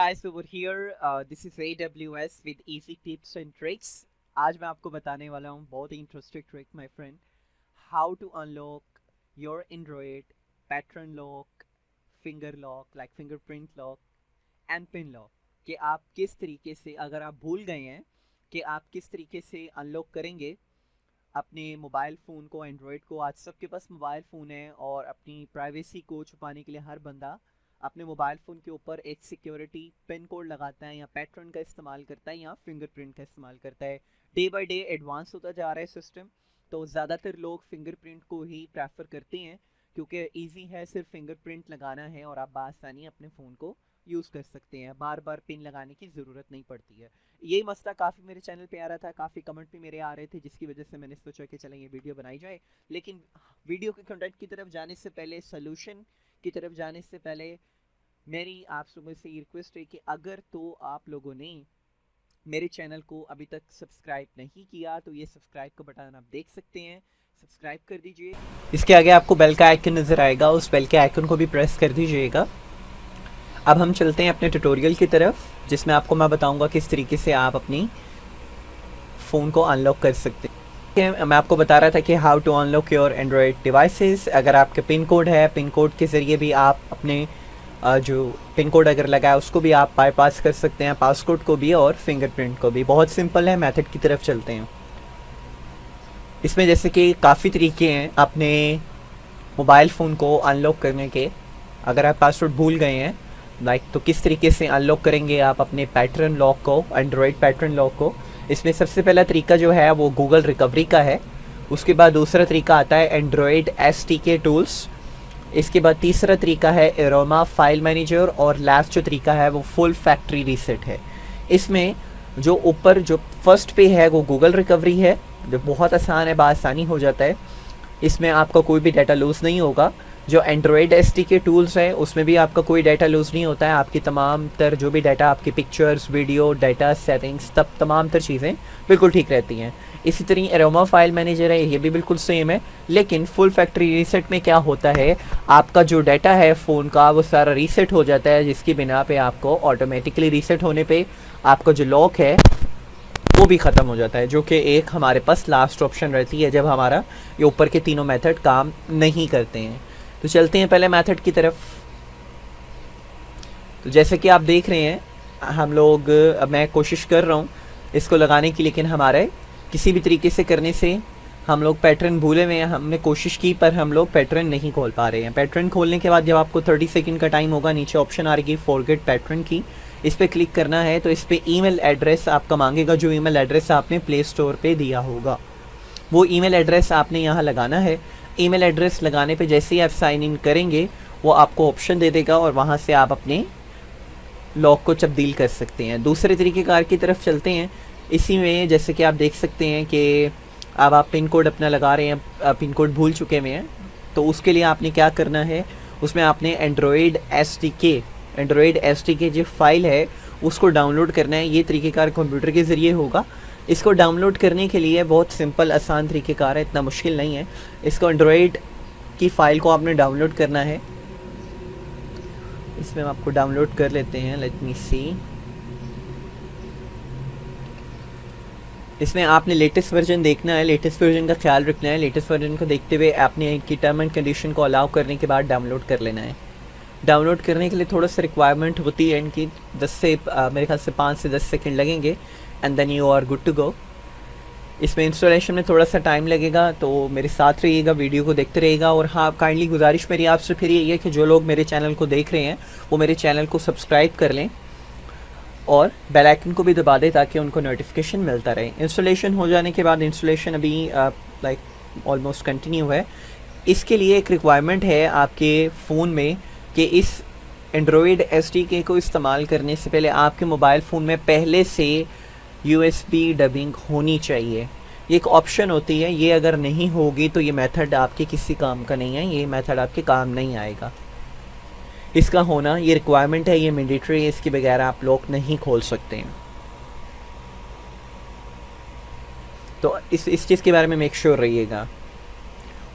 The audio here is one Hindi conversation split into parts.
guys, over here this is AWS with easy tips and tricks. आज मैं आपको बताने वाला हूँ बहुत ही interesting trick my friend, how to unlock your android pattern lock, finger lock like fingerprint lock and pin lock. कि आप किस तरीके से, अगर आप भूल गए हैं कि आप किस तरीके से अनलॉक करेंगे अपने मोबाइल फ़ोन को, एंड्रॉयड को। आज सबके पास मोबाइल फ़ोन है और अपनी प्राइवेसी को छुपाने के लिए हर बंदा अपने मोबाइल फ़ोन के ऊपर एक सिक्योरिटी पिन कोड लगाता है या पैटर्न का इस्तेमाल करता है या फिंगरप्रिंट का इस्तेमाल करता है। डे बाय डे एडवांस होता जा रहा है सिस्टम, तो ज़्यादातर लोग फिंगरप्रिंट को ही प्रेफर करते हैं क्योंकि इजी है, सिर्फ फिंगरप्रिंट लगाना है और आप बआसानी अपने फ़ोन को यूज़ कर सकते हैं, बार बार पिन लगाने की ज़रूरत नहीं पड़ती है। यही मसला काफ़ी मेरे चैनल पे आ रहा था, काफ़ी कमेंट भी मेरे आ रहे थे, जिसकी वजह से मैंने सोचा कि चलें ये वीडियो बनाई जाए। लेकिन वीडियो के कंटेंट की तरफ जाने से पहले, सोल्यूशन की तरफ जाने से पहले मेरी आप लोगों से ये रिक्वेस्ट है कि अगर तो आप लोगों ने मेरे चैनल को अभी तक सब्सक्राइब नहीं किया तो ये सब्सक्राइब का बटन आप देख सकते हैं, सब्सक्राइब कर दीजिए। इसके आगे आपको बेल का आइकन नज़र आएगा, उस बेल के आइकन को भी प्रेस कर दीजिएगा। अब हम चलते हैं अपने ट्यूटोरियल की तरफ, जिसमें आपको मैं बताऊंगा किस तरीके से आप अपनी फ़ोन को अनलॉक कर सकते हैं। मैं आपको बता रहा था कि how to unlock your Android devices. अगर आपके पिन कोड है, पिन कोड के ज़रिए भी आप अपने जो पिन कोड अगर लगा है उसको भी आप बाईपास कर सकते हैं, पासकोड को भी और फिंगरप्रिंट को भी। बहुत सिंपल है, मेथड की तरफ चलते हैं। इसमें जैसे कि काफ़ी तरीके हैं अपने मोबाइल फ़ोन को अनलॉक करने के। अगर आप पासवर्ड भूल गए हैं तो किस तरीके से अनलॉक करेंगे आप अपने पैटर्न लॉक को, एंड्रॉयड पैटर्न लॉक को। इसमें सबसे पहला तरीका जो है वो गूगल रिकवरी का है। उसके बाद दूसरा तरीका आता है एंड्रॉयड SDK टूल्स। इसके बाद तीसरा तरीका है एरोमा फाइल मैनेजर और लास्ट जो तरीका है वो फुल फैक्ट्री रीसेट है। इसमें जो ऊपर जो फर्स्ट पे है वो गूगल रिकवरी है, जो बहुत आसान है, बआसानी हो जाता है। इसमें आपका कोई भी डाटा लूज़ नहीं होगा। जो एंड्रॉयड SDK टूल्स है उसमें भी आपका कोई डाटा लूज़ नहीं होता है। आपकी तमाम तर जो भी डाटा, आपकी पिक्चर्स, वीडियो, डाटा सेटिंग्स, तमाम तर चीज़ें बिल्कुल ठीक रहती हैं। इसी तरह एरोमा फाइल मैनेजर है, ये भी बिल्कुल सेम है। लेकिन फुल फैक्ट्री रीसेट में क्या होता है, आपका जो डाटा है फ़ोन का वो सारा रीसेट हो जाता है, जिसकी बिना पे आपको ऑटोमेटिकली रीसेट होने पे आपका जो लॉक है वो भी ख़त्म हो जाता है, जो कि एक हमारे पास लास्ट ऑप्शन रहती है जब हमारा ये ऊपर के तीनों मेथड काम नहीं करते हैं। तो चलते हैं पहले मेथड की तरफ। तो जैसे कि आप देख रहे हैं हम लोग, अब मैं कोशिश कर रहा हूँ इसको लगाने की, लेकिन हमारे किसी भी तरीके से करने से हम लोग पैटर्न भूले हुए हैं। हमने कोशिश की पर हम लोग पैटर्न नहीं खोल पा रहे हैं। पैटर्न खोलने के बाद जब आपको 30 सेकंड का टाइम होगा, नीचे ऑप्शन आ रही है फॉरगेट पैटर्न की, इस पर क्लिक करना है। तो इस पर ईमेल एड्रेस आपका मांगेगा, जो ईमेल एड्रेस आपने प्ले स्टोर पे दिया होगा वो ईमेल एड्रेस आपने यहाँ लगाना है। ईमेल एड्रेस लगाने पे जैसे ही आप साइन इन करेंगे वो आपको ऑप्शन दे देगा और वहाँ से आप अपने लॉक को तब्दील कर सकते हैं। दूसरे तरीक़ेकार की तरफ चलते हैं। इसी में जैसे कि आप देख सकते हैं कि अब आप पिन कोड अपना लगा रहे हैं, पिन कोड भूल चुके हुए हैं, तो उसके लिए आपने क्या करना है, उसमें आपने एंड्रॉयड SDK जो फाइल है उसको डाउनलोड करना है। ये तरीक़ेकार कंप्यूटर के ज़रिए होगा। इसको डाउनलोड करने के लिए बहुत सिंपल आसान तरीक़ेकार है, इतना मुश्किल नहीं है। इसको एंड्रॉयड की फ़ाइल को आपने डाउनलोड करना है। इसमें हम आपको डाउनलोड कर लेते हैं, लेट मी सी। इसमें आपने लेटेस्ट वर्जन देखना है, लेटेस्ट वर्जन का ख्याल रखना है। लेटेस्ट वर्जन को देखते हुए आपने इनकी टर्म एंड कंडीशन को अलाउ करने के बाद डाउनलोड कर लेना है। डाउनलोड करने के लिए थोड़ा सा रिक्वायरमेंट होती है इनकी, 10 से मेरे ख्याल से 5 से 10 सेकंड लगेंगे and then you are good to go. इसमें इंस्टॉलेशन में थोड़ा सा टाइम लगेगा, तो मेरे साथ रहिएगा, वीडियो को देखते रहिएगा। और हाँ, काइंडली गुजारिश मेरी आपसे फिर यही है कि जो लोग मेरे चैनल को देख रहे हैं वो मेरे चैनल को सब्सक्राइब कर लें और बेल आइकन को भी दबा दें ताकि उनको नोटिफिकेशन मिलता रहे। इंस्टॉलेशन हो जाने के बाद, इंस्टॉलेशन अभी लाइक ऑलमोस्ट कंटिन्यू है। इसके लिए एक रिक्वायरमेंट है आपके फ़ोन में कि इस एंड्रॉयड SDK को इस्तेमाल करने से पहले आपके मोबाइल फ़ोन में पहले से USB डबिंग होनी चाहिए। ये एक ऑप्शन होती है, ये अगर नहीं होगी तो ये मेथड आपके किसी काम का नहीं है, ये मेथड आपके काम नहीं आएगा। इसका होना ये रिक्वायरमेंट है, ये मैंडेटरी है, इसके बगैर आप लॉक नहीं खोल सकते हैं। तो इस चीज़ के बारे में मेक श्योर रहिएगा।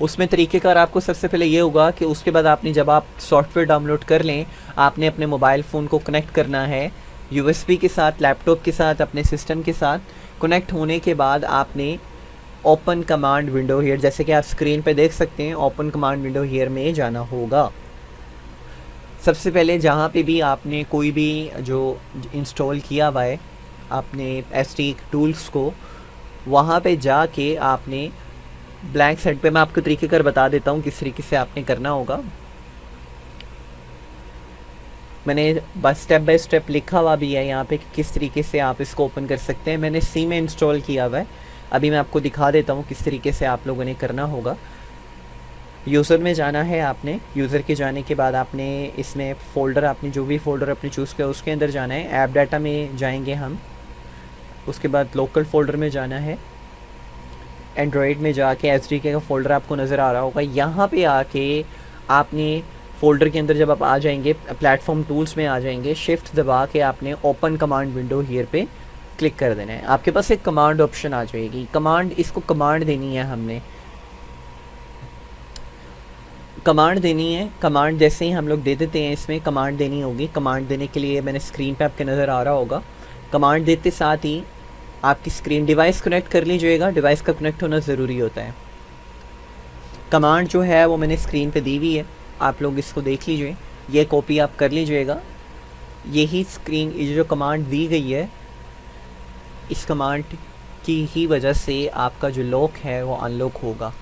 उसमें तरीक़ेकार आपको सबसे पहले ये होगा कि उसके बाद आपने जब आप सॉफ्टवेयर डाउनलोड कर लें, आपने अपने मोबाइल फ़ोन को कनेक्ट करना है यूएसबी के साथ, लैपटॉप के साथ, अपने सिस्टम के साथ। कनेक्ट होने के बाद आपने ओपन कमांड विंडो हियर, जैसे कि आप स्क्रीन पे देख सकते हैं, ओपन कमांड विंडो हियर में जाना होगा। सबसे पहले जहाँ पे भी आपने कोई भी जो इंस्टॉल किया हुआ है आपने एसटी टूल्स को, वहाँ पे जाके आपने ब्लैंक साइड पे, मैं आपको तरीक़ेकार बता देता हूँ किस तरीके से आपने करना होगा। मैंने बस स्टेप बाय स्टेप लिखा हुआ भी है यहाँ पे कि किस तरीके से आप इसको ओपन कर सकते हैं। मैंने सी में इंस्टॉल किया हुआ है, अभी मैं आपको दिखा देता हूँ किस तरीके से आप लोगों ने करना होगा। यूज़र में जाना है आपने, यूज़र के जाने के बाद आपने इसमें फ़ोल्डर, आपने जो भी फ़ोल्डर अपने चूज़ किया उसके अंदर जाना है। ऐप डाटा में जाएंगे हम, उसके बाद लोकल फ़ोल्डर में जाना है। एंड्रॉयड में जाके एसडीके का फ़ोल्डर आपको नज़र आ रहा होगा। यहाँ पे आके आपने फ़ोल्डर के अंदर जब आप आ जाएंगे, प्लेटफॉर्म टूल्स में आ जाएंगे, शिफ्ट दबा के आपने ओपन कमांड विंडो हियर पे क्लिक कर देना है। आपके पास एक कमांड ऑप्शन आ जाएगी, कमांड, इसको कमांड देनी है हमने, कमांड देनी है। कमांड जैसे ही हम लोग दे देते हैं, इसमें कमांड देनी होगी। कमांड देने के लिए मैंने स्क्रीन पे आपके नज़र आ रहा होगा। कमांड देते साथ ही आपकी स्क्रीन, डिवाइस कनेक्ट कर लीजिएगा, डिवाइस का कनेक्ट होना ज़रूरी होता है। कमांड जो है वो मैंने स्क्रीन पे दी हुई है, आप लोग इसको देख लीजिए, ये कॉपी आप कर लीजिएगा। यही स्क्रीन, ये जो कमांड दी गई है, इस कमांड की ही वजह से आपका जो लॉक है वो अनलॉक होगा।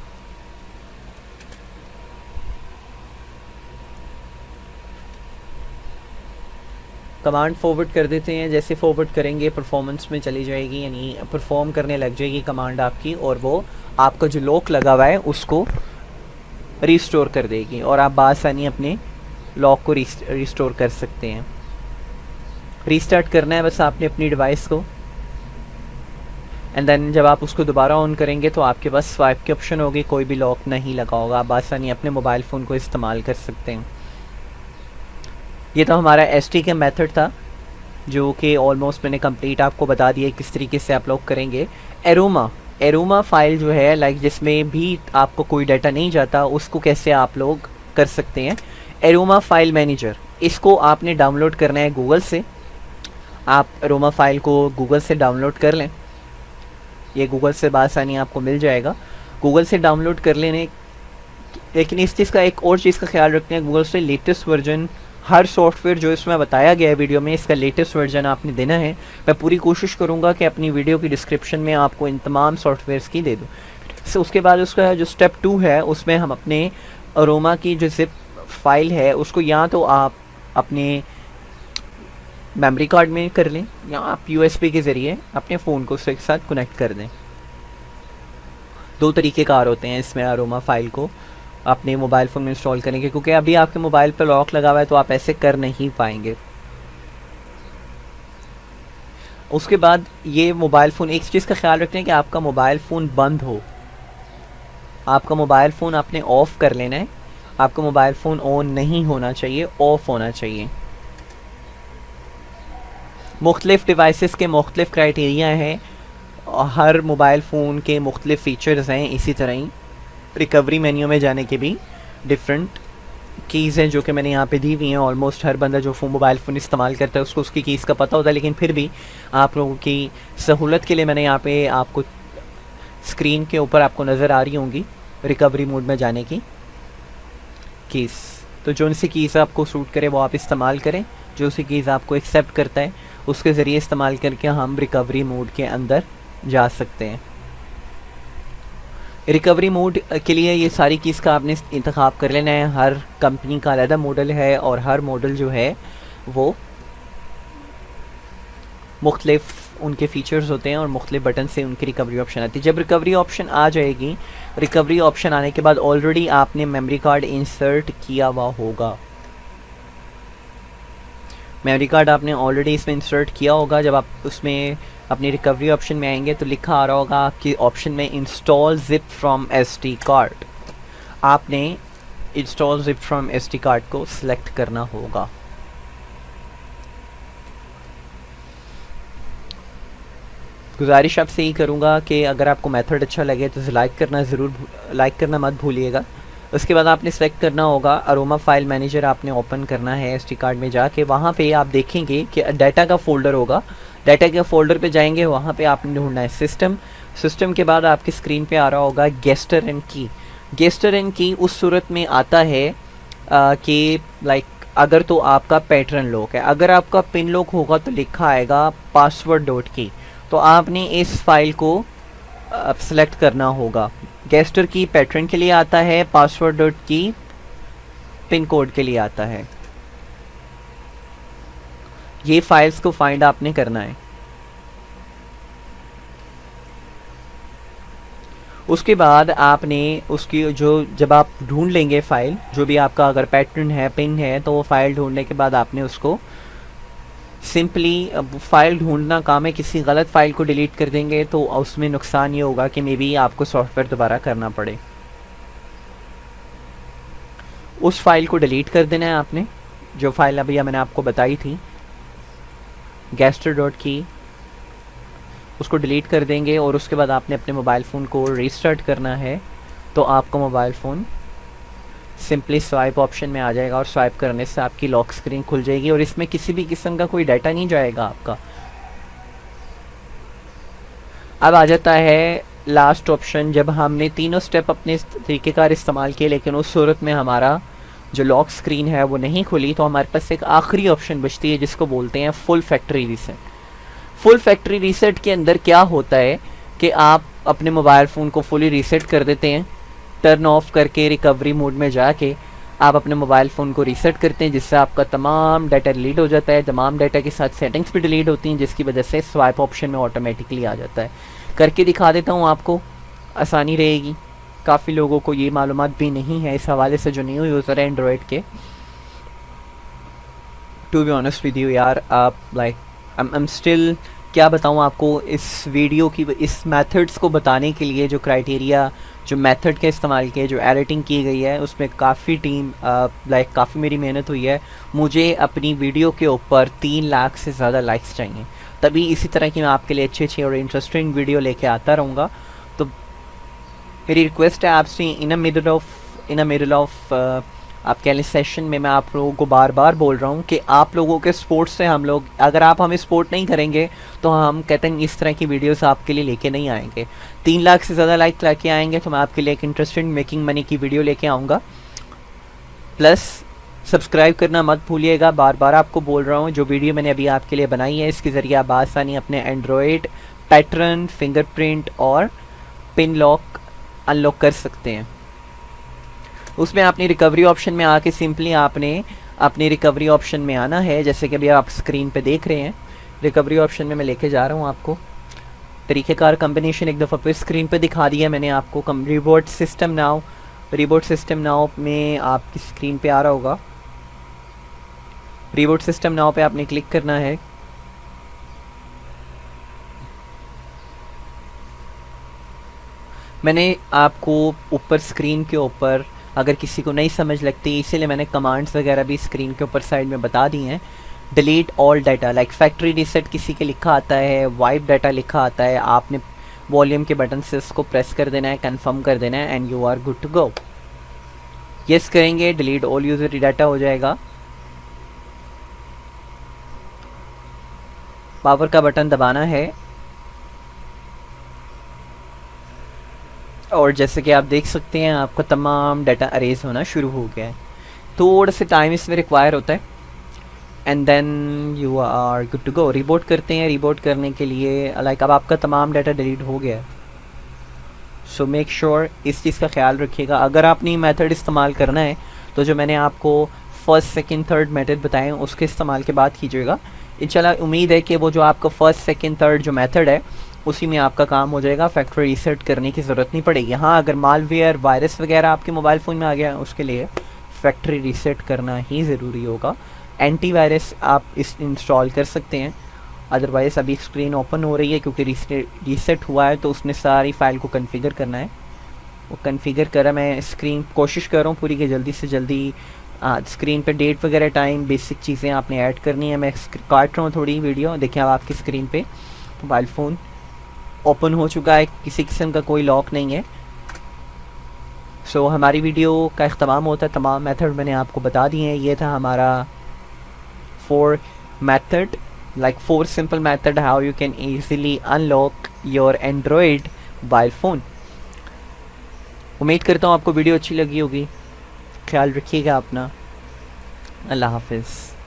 कमांड फॉरवर्ड कर देते हैं, जैसे फॉरवर्ड करेंगे परफॉर्मेंस में चली जाएगी, यानी परफॉर्म करने लग जाएगी कमांड आपकी, और वो आपका जो लॉक लगा हुआ है उसको रिस्टोर कर देगी और आप बासानी अपने लॉक को रिस्टोर कर सकते हैं। रीस्टार्ट करना है बस आपने अपनी डिवाइस को, एंड देन जब आप उसको दोबारा ऑन करेंगे तो आपके पास स्वाइप की ऑप्शन होगी, कोई भी लॉक नहीं लगा होगा, आप आसानी अपने मोबाइल फ़ोन को इस्तेमाल कर सकते हैं। ये तो हमारा एसटी के मेथड था जो कि ऑलमोस्ट मैंने कंप्लीट आपको बता दिया किस तरीके से आप लोग करेंगे। एरोमा फाइल जो है, लाइक जिसमें भी आपको कोई डाटा नहीं जाता, उसको कैसे आप लोग कर सकते हैं। एरोमा फाइल मैनेजर, इसको आपने डाउनलोड करना है गूगल से। आप एरोमा फाइल को गूगल से डाउनलोड कर लें, ये गूगल से बासानी आपको मिल जाएगा। गूगल से डाउनलोड कर लेने, लेकिन इस चीज़ का एक और चीज़ का ख्याल रखते हैं, गूगल से लेटेस्ट वर्जन, हर सॉफ्टवेयर जो इसमें बताया गया है वीडियो में, इसका लेटेस्ट वर्जन आपने देना है। मैं पूरी कोशिश करूँगा कि अपनी वीडियो की डिस्क्रिप्शन में आपको इन तमाम सॉफ्टवेयर्स की दे दूँ। so, उसके बाद उसका जो स्टेप 2 है, उसमें हम अपने अरोमा की जो जिप फाइल है उसको या तो आप अपने मेमोरी कार्ड में कर लें या आप यूएसबी के ज़रिए अपने फ़ोन को उसके साथ कनेक्ट कर दें। दो तरीके कार होते हैं इसमें अरोमा फाइल को अपने मोबाइल फ़ोन में इंस्टॉल करेंगे, क्योंकि अभी आपके मोबाइल पर लॉक लगा हुआ है तो आप ऐसे कर नहीं पाएंगे। उसके बाद ये मोबाइल फ़ोन, एक चीज़ का ख्याल रखते हैं कि आपका मोबाइल फ़ोन बंद हो, आपका मोबाइल फ़ोन आपने ऑफ़ कर लेना है। आपका मोबाइल फ़ोन ऑन नहीं होना चाहिए, ऑफ़ होना चाहिए। मुख्तलिफ़ डिवाइसेस के मुख्तलिफ़ क्राइटेरिया हैं, हर मोबाइल फ़ोन के मुख्तलिफ़ फ़ीचर्स हैं। इसी तरह ही रिकवरी मेन्यू में जाने के भी डिफरेंट कीज़ हैं जो कि मैंने यहाँ पे दी हुई हैं। ऑलमोस्ट हर बंदा जो मोबाइल फ़ोन इस्तेमाल करता है उसको उसकी कीज़ का पता होता है, लेकिन फिर भी आप लोगों की सहूलत के लिए मैंने यहाँ पे आपको स्क्रीन के ऊपर आपको नज़र आ रही होंगी रिकवरी मोड में जाने की कीज़। तो जो उनसी कीज़ आपको सूट करे वो आप इस्तेमाल करें, जो उसी कीज़ आपको एक्सेप्ट करता है उसके ज़रिए इस्तेमाल करके हम रिकवरी मोड के अंदर जा सकते हैं। रिकवरी मोड के लिए ये सारी कीज़ का आपने इंतखाब कर लेना है। हर कंपनी का अलग मॉडल है और हर मॉडल जो है वो मुख्तलिफ उनके फ़ीचर्स होते हैं और मुख्तलिफ बटन से उनकी रिकवरी ऑप्शन आती है। जब रिकवरी ऑप्शन आ जाएगी, रिकवरी ऑप्शन आने के बाद ऑलरेडी आपने मेमोरी कार्ड इंसर्ट किया हुआ होगा, मेमोरी कार्ड आपने ऑलरेडी इसमें इंसर्ट किया होगा। जब आप उसमें अपनी रिकवरी ऑप्शन में आएंगे तो लिखा आ रहा होगा आपकी ऑप्शन में install zip from SD card. आपने install zip from SD card को सिलेक्ट करना होगा। गुजारिश आपसे यही करूँगा कि अगर आपको मेथड अच्छा लगे तो लाइक करना मत भूलिएगा। उसके बाद आपने सेलेक्ट करना होगा अरोमा फाइल मैनेजर, आपने ओपन करना है एसडी कार्ड में जाके। वहाँ पे आप देखेंगे कि डाटा का फ़ोल्डर होगा, डाटा के फ़ोल्डर पे जाएंगे, वहाँ पे आपने ढूंढना है सिस्टम के बाद आपकी स्क्रीन पे आ रहा होगा गेस्टर एंड की। गेस्टर एंड की उस सूरत में आता है कि लाइक अगर तो आपका पैटर्न लॉक है, अगर आपका पिन लॉक होगा तो लिखा आएगा पासवर्ड डॉट की, तो आपने इस फाइल को सेलेक्ट करना होगा। गेस्टर की पैटर्न के लिए आता है, पासवर्ड डॉट की पिन कोड के लिए आता है। ये फाइल्स को फाइंड आपने करना है। उसके बाद आपने उसकी जब आप ढूंढ लेंगे फाइल, जो भी आपका अगर पैटर्न है, पिन है, तो वो फाइल ढूंढने के बाद आपने उसको सिंपली फाइल ढूंढना काम है, किसी गलत फाइल को डिलीट कर देंगे तो उसमें नुकसान ये होगा कि मे बी आपको सॉफ्टवेयर दोबारा करना पड़े। उस फाइल को डिलीट कर देना है आपने, जो फाइल अभी मैंने आपको बताई थी गेस्टर डॉट की, उसको डिलीट कर देंगे। और उसके बाद आपने अपने मोबाइल फ़ोन को रीस्टार्ट करना है, तो आपका mobile phone simply swipe option में आ जाएगा और स्वाइप करने से आपकी लॉक स्क्रीन खुल जाएगी और इसमें किसी भी किस्म का कोई डाटा नहीं जाएगा आपका। अब आ जाता है लास्ट ऑप्शन। जब हमने तीनों स्टेप अपने तरीक़ेकार इस्तेमाल किए लेकिन उस सूरत में हमारा जो लॉक स्क्रीन है वो नहीं खुली, तो हमारे पास एक आखिरी ऑप्शन बचती है जिसको बोलते हैं full factory reset. Full factory reset के अंदर क्या होता है कि आप अपने मोबाइल फ़ोन को फुली रीसेट कर देते हैं, टर्न ऑफ करके रिकवरी मोड में जाके आप अपने मोबाइल फ़ोन को रीसेट करते हैं, जिससे आपका तमाम डाटा डिलीट हो जाता है, तमाम डाटा के साथ सेटिंग्स भी डिलीट होती हैं, जिसकी वजह से स्वाइप ऑप्शन में ऑटोमेटिकली आ जाता है। करके दिखा देता हूँ आपको, आसानी रहेगी। काफ़ी लोगों को ये मालूमात भी नहीं है इस हवाले से जो न्यू यूज़र है एंड्रॉयड के। To be honest with you यार, आप लाइक आई एम स्टिल क्या बताऊँ आपको, इस वीडियो की इस मेथड्स को बताने के लिए जो क्राइटेरिया, जो मेथड के इस्तेमाल किए, जो एडिटिंग की गई है, उसमें काफ़ी टीम लाइक काफ़ी मेरी मेहनत हुई है। मुझे अपनी वीडियो के ऊपर 3 लाख से ज़्यादा लाइक्स चाहिए, तभी इसी तरह की मैं आपके लिए अच्छी अच्छी और इंटरेस्टिंग वीडियो लेके आता रहूँगा। तो मेरी रिक्वेस्ट है आपसे, इन अ मिडल ऑफ आप कह लें सेशन में मैं आप लोगों को बार बार बोल रहा हूँ कि आप लोगों के सपोर्ट से हम लोग, अगर आप हमें सपोर्ट नहीं करेंगे तो हम कहते हैं इस तरह की वीडियोस आपके लिए लेके नहीं आएंगे। 3 लाख से ज़्यादा लाइक लेके आएंगे तो मैं आपके लिए एक इंटरेस्टिंग मेकिंग मनी की वीडियो लेके आऊँगा। प्लस सब्सक्राइब करना मत भूलिएगा, बार बार आपको बोल रहा हूँ। जो वीडियो मैंने अभी आपके लिए बनाई है इसके ज़रिए आप आसानी अपने एंड्रॉयड पैटर्न, फिंगरप्रिंट और पिन लॉक अनलॉक कर सकते हैं। उसमें आपने रिकवरी ऑप्शन में आके सिंपली आपने अपने रिकवरी ऑप्शन में आना है, जैसे कि अभी आप स्क्रीन पे देख रहे हैं। रिकवरी ऑप्शन में मैं लेके जा रहा हूँ आपको। तरीक़ेकार कम्बिनेशन एक दफ़ा फिर स्क्रीन पे दिखा दिया मैंने आपको। रिबोट सिस्टम नाउ में आपकी स्क्रीन पे आ रहा होगा। रिबोट सिस्टम नाउ पे आपने क्लिक करना है। मैंने आपको ऊपर स्क्रीन के ऊपर, अगर किसी को नहीं समझ लगती इसीलिए मैंने कमांड्स वगैरह भी स्क्रीन के ऊपर साइड में बता दी हैं। Delete all data, like factory reset किसी के लिखा आता है, वाइप डाटा लिखा आता है, आपने वॉल्यूम के बटन से उसको प्रेस कर देना है, कंफर्म कर देना है and you are good to go. Yes करेंगे, डिलीट ऑल यूज़र डाटा हो जाएगा। पावर का बटन दबाना है और जैसे कि आप देख सकते हैं आपका तमाम डाटा अरेज होना शुरू हो गया है। थोड़ा सा टाइम इसमें रिक्वायर होता है and then you are good to go. Reboot करते हैं। रिबोट करने के लिए लाइक अब आपका तमाम डाटा डिलीट हो गया है। सो मेक श्योर इस चीज़ का ख्याल रखिएगा। अगर आपने मेथड इस्तेमाल करना है तो जो मैंने आपको फर्स्ट सेकंड थर्ड मेथड बताए उसके इस्तेमाल के बाद कीजिएगा। इंशाल्लाह उम्मीद है कि वो जो आपका फर्स्ट सेकंड थर्ड जो मेथड है उसी में आपका काम हो जाएगा। फैक्ट्री रीसेट करने की ज़रूरत नहीं पड़ेगी। हाँ, अगर मालवेयर वायरस वगैरह आपके मोबाइल फ़ोन में आ गया उसके लिए फैक्ट्री रीसेट करना ही ज़रूरी होगा। एंटीवायरस आप इस इंस्टॉल कर सकते हैं, अदरवाइज़ अभी स्क्रीन ओपन हो रही है क्योंकि रीसेट हुआ है तो उसने सारी फाइल को कन्फिगर करना है। वो कन्फिगर करा, मैं स्क्रीन कोशिश कर रहा हूँ पूरी कि जल्दी से जल्दी स्क्रीन पे डेट वगैरह टाइम बेसिक चीज़ें आपने ऐड करनी है। मैं काट रहा हूँ थोड़ी वीडियो, देखिए अब आपकी स्क्रीन पे मोबाइल फ़ोन ओपन हो चुका है, किसी किस्म का कोई लॉक नहीं है। सो हमारी वीडियो का इख्तिताम होता है, तमाम मेथड मैंने आपको बता दिए हैं। ये था हमारा 4 method, like 4 simple method how you can easily unlock your Android mobile phone. उम्मीद करता हूँ आपको वीडियो अच्छी लगी होगी। ख्याल रखिएगा अपना। अल्लाह हाफिज़।